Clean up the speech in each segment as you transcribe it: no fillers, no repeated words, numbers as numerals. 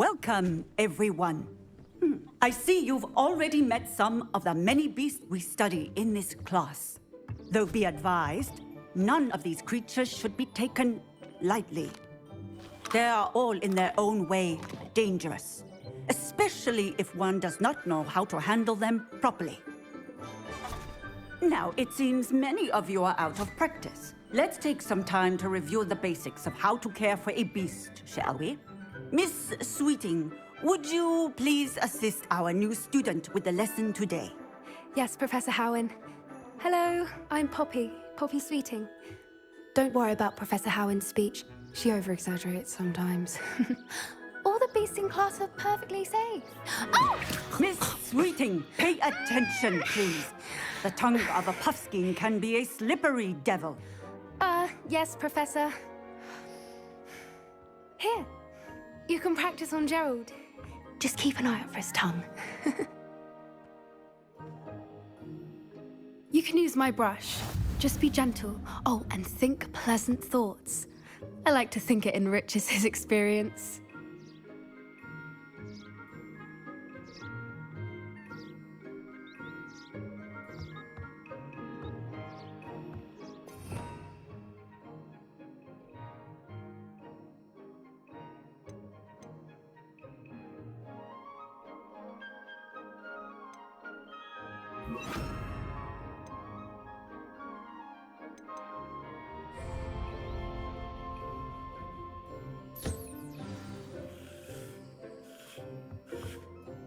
Welcome, everyone. I see you've already met some of the many beasts we study in this class. Though be advised, none of these creatures should be taken lightly. They are all in their own way dangerous, especially if one does not know how to handle them properly. Now, it seems many of you are out of practice. Let's take some time to review the basics of how to care for a beast, shall we? Miss Sweeting, would you please assist our new student with the lesson today? Yes, Professor Howen. Hello, I'm Poppy Sweeting. Don't worry about Professor Howen's speech. She over-exaggerates sometimes. All the beasts in class are perfectly safe. Oh! Miss Sweeting, pay attention, please. The tongue of a puffskein can be a slippery devil. Yes, Professor. Here, you can practice on Gerald. Just keep an eye out for his tongue. You can use my brush. Just be gentle. Oh, and think pleasant thoughts. I like to think it enriches his experience.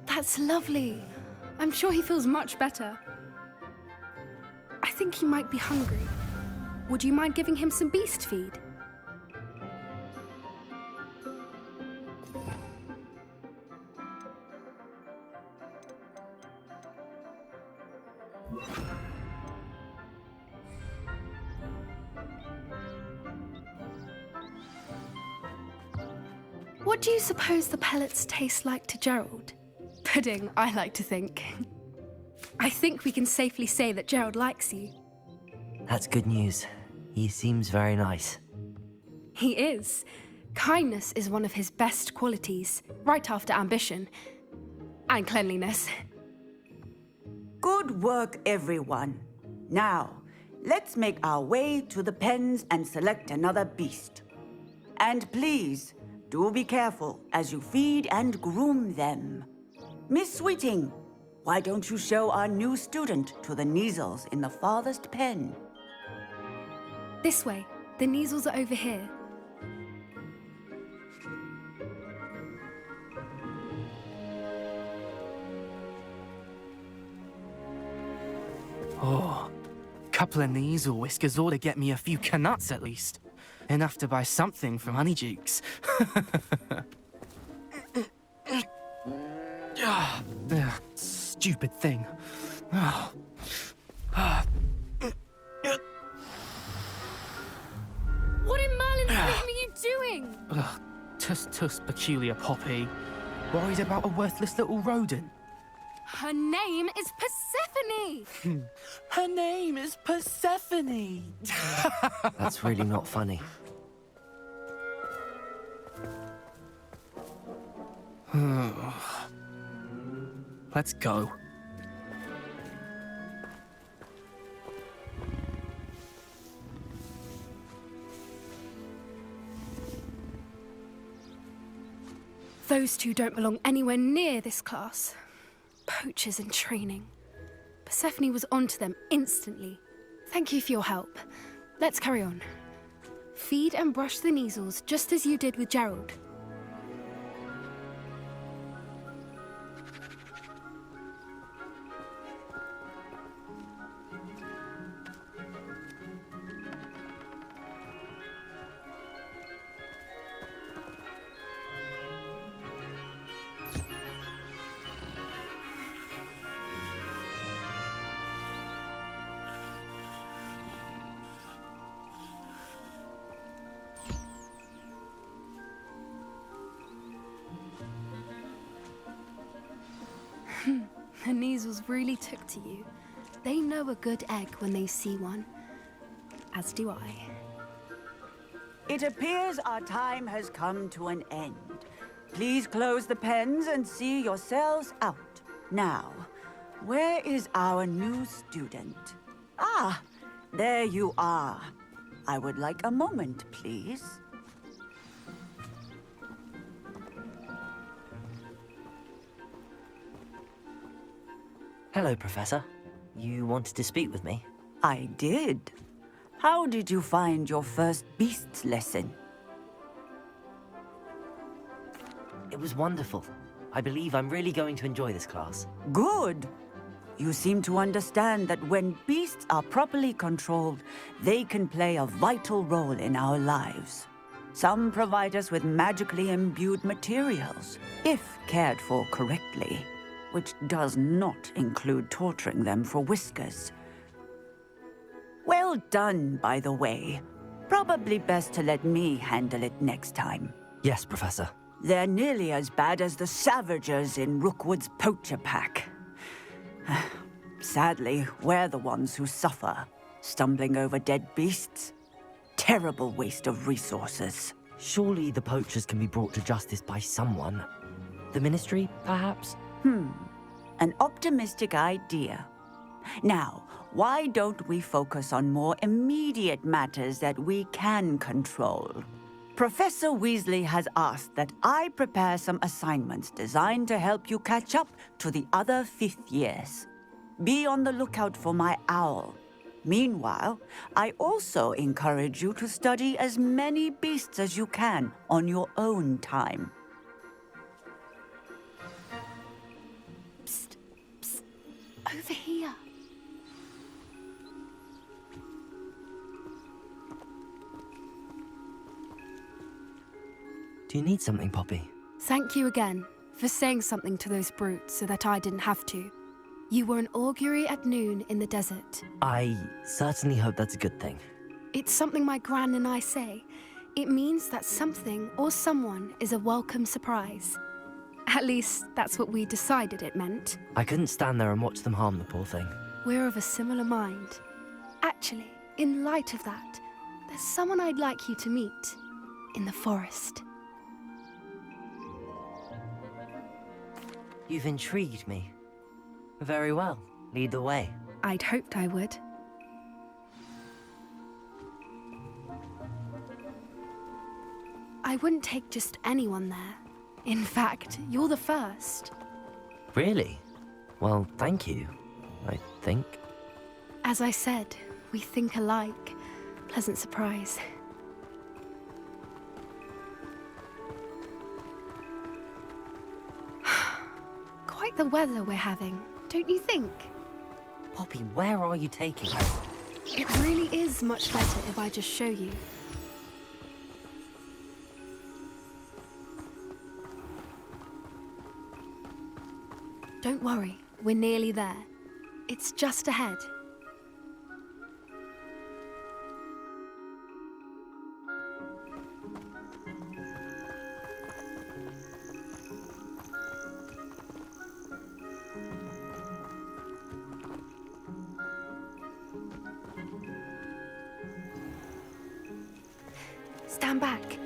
That's lovely. I'm sure he feels much better. I think he might be hungry. Would you mind giving him some beast feed? What do you suppose the pellets taste like to Gerald? Pudding, I like to think. I think we can safely say that Gerald likes you. That's good news. He seems very nice. He is. Kindness is one of his best qualities, right after ambition. And cleanliness. Good work, everyone. Now, let's make our way to the pens and select another beast. And please, do be careful as you feed and groom them. Miss Sweeting, why don't you show our new student to the Neasels in the farthest pen? This way. The Neasels are over here. Oh, couple of Neasel whiskers ought to get me a few canuts at least. Enough to buy something from Honeydukes. Stupid thing. What in Merlin's name are you doing? Tuss peculiar Poppy. Worried about a worthless little rodent. Her name is Persephone! Her name is Persephone! That's really not funny. Let's go. Those two don't belong anywhere near this class. Poachers in training. Persephone was onto them instantly. Thank you for your help. Let's carry on. Feed and brush the Neasels just as you did with Gerald. The Neasels really took to you. They know a good egg when they see one. As do I. It appears our time has come to an end. Please close the pens and see yourselves out. Now, where is our new student? Ah, there you are. I would like a moment, please. Hello, Professor. You wanted to speak with me? I did. How did you find your first beasts lesson? It was wonderful. I believe I'm really going to enjoy this class. Good. You seem to understand that when beasts are properly controlled, they can play a vital role in our lives. Some provide us with magically imbued materials, if cared for correctly, which does not include torturing them for whiskers. Well done, by the way. Probably best to let me handle it next time. Yes, Professor. They're nearly as bad as the Savagers in Rookwood's poacher pack. Sadly, we're the ones who suffer, stumbling over dead beasts. Terrible waste of resources. Surely the poachers can be brought to justice by someone. The Ministry, perhaps? An optimistic idea. Now, why don't we focus on more immediate matters that we can control? Professor Weasley has asked that I prepare some assignments designed to help you catch up to the other fifth years. Be on the lookout for my owl. Meanwhile, I also encourage you to study as many beasts as you can on your own time. Psst, psst, over here. Do you need something, Poppy? Thank you again for saying something to those brutes so that I didn't have to. You were an augury at noon in the desert. I certainly hope that's a good thing. It's something my gran and I say. It means that something or someone is a welcome surprise. At least, that's what we decided it meant. I couldn't stand there and watch them harm the poor thing. We're of a similar mind. Actually, in light of that, there's someone I'd like you to meet. In the forest. You've intrigued me. Very well. Lead the way. I'd hoped I would. I wouldn't take just anyone there. In fact, you're the first. Really? Well, thank you, I think. As I said, we think alike. Pleasant surprise. Quite the weather we're having, don't you think? Poppy, where are you taking us? It really is much better if I just show you. Don't worry, we're nearly there. It's just ahead. Stand back.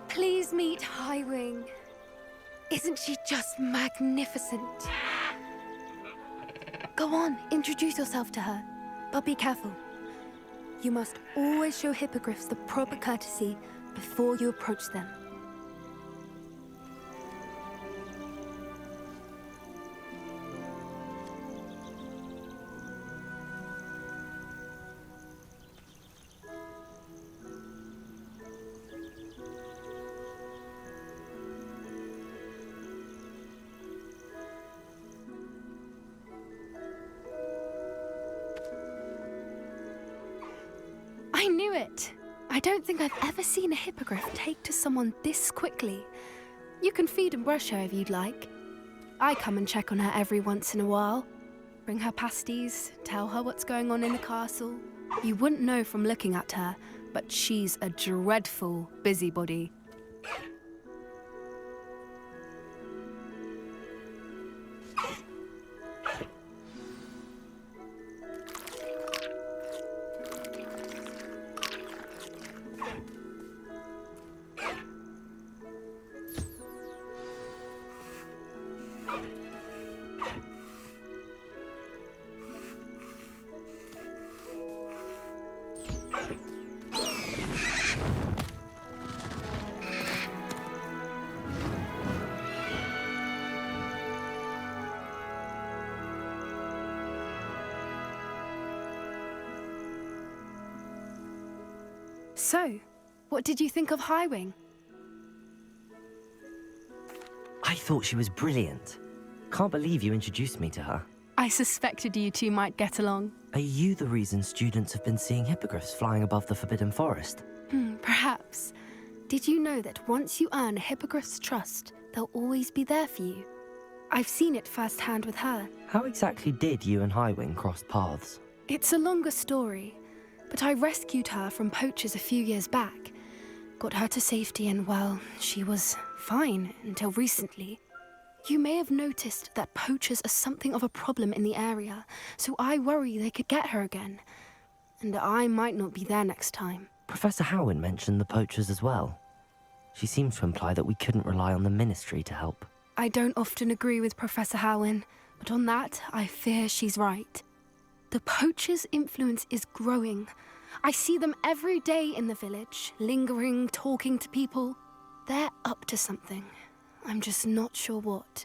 Please meet Highwing. Isn't she just magnificent? Go on, introduce yourself to her. But be careful. You must always show hippogriffs the proper courtesy before you approach them. I knew it! I don't think I've ever seen a hippogriff take to someone this quickly. You can feed and brush her if you'd like. I come and check on her every once in a while. Bring her pasties, tell her what's going on in the castle. You wouldn't know from looking at her, but she's a dreadful busybody. So, what did you think of Highwing? I thought she was brilliant. Can't believe you introduced me to her. I suspected you two might get along. Are you the reason students have been seeing hippogriffs flying above the Forbidden Forest? Perhaps. Did you know that once you earn a hippogriff's trust, they'll always be there for you? I've seen it firsthand with her. How exactly did you and Highwing cross paths? It's a longer story, but I rescued her from poachers a few years back. Got her to safety and, well, she was fine until recently. You may have noticed that poachers are something of a problem in the area, so I worry they could get her again. And I might not be there next time. Professor Howin mentioned the poachers as well. She seems to imply that we couldn't rely on the Ministry to help. I don't often agree with Professor Howin, but on that, I fear she's right. The poachers' influence is growing. I see them every day in the village, lingering, talking to people. They're up to something. I'm just not sure what.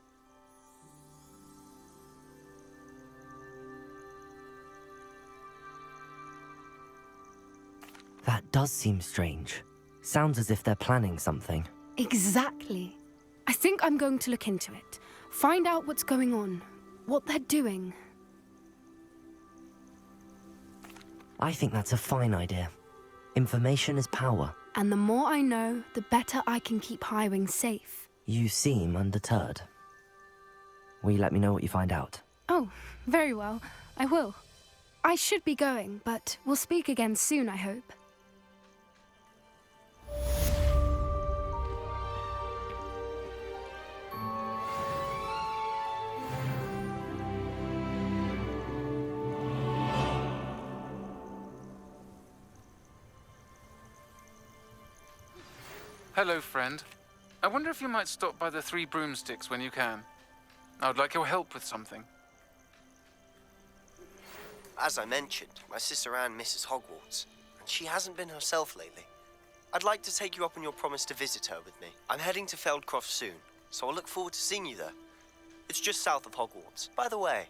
That does seem strange. Sounds as if they're planning something. Exactly. I think I'm going to look into it. Find out what's going on, what they're doing. I think that's a fine idea. Information is power. And the more I know, the better I can keep Highwing safe. You seem undeterred. Will you let me know what you find out? Oh, very well. I will. I should be going, but we'll speak again soon, I hope. Hello, friend. I wonder if you might stop by the Three Broomsticks when you can. I would like your help with something. As I mentioned, my sister Anne misses Hogwarts, and she hasn't been herself lately. I'd like to take you up on your promise to visit her with me. I'm heading to Feldcroft soon, so I look forward to seeing you there. It's just south of Hogwarts. By the way,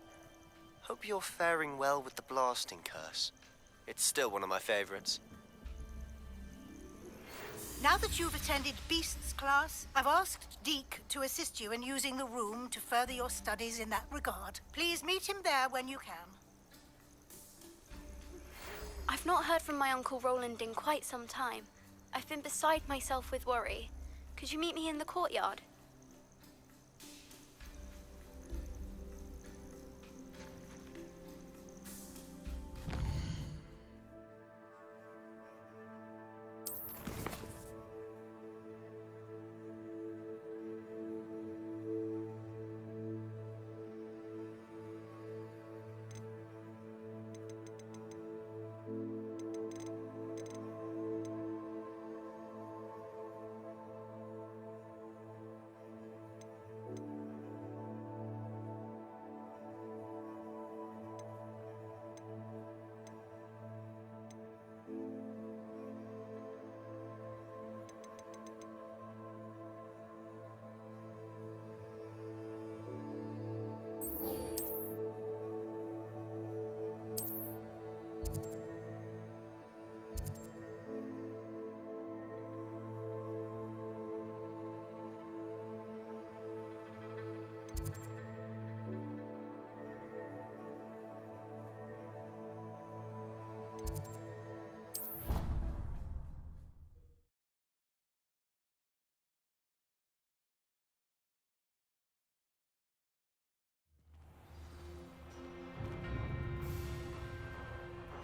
hope you're faring well with the blasting curse. It's still one of my favorites. Now that you've attended Beasts class, I've asked Deke to assist you in using the room to further your studies in that regard. Please meet him there when you can. I've not heard from my Uncle Roland in quite some time. I've been beside myself with worry. Could you meet me in the courtyard?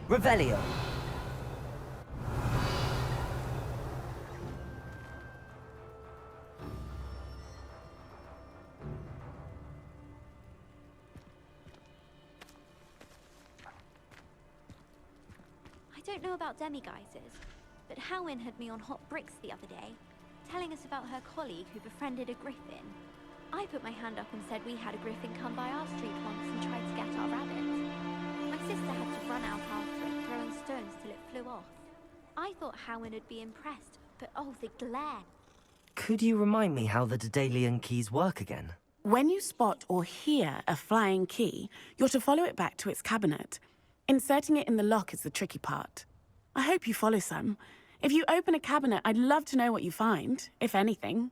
Revelio! don't know about demi-guises, but Howin had me on hot bricks the other day, telling us about her colleague who befriended a griffin. I put my hand up and said we had a griffin come by our street once and tried to get our rabbit. My sister had to run out after it, throwing stones till it flew off. I thought Howin would be impressed, but oh, the glare. Could you remind me how the Daedalian keys work again? When you spot or hear a flying key, you're to follow it back to its cabinet. Inserting it in the lock is the tricky part. I hope you follow some. If you open a cabinet, I'd love to know what you find, if anything.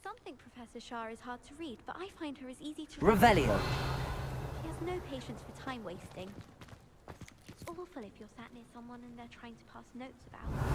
Some think Professor Shah is hard to read, but I find her as easy to Revelio. She has no patience for time wasting. It's awful if you're sat near someone and they're trying to pass notes about.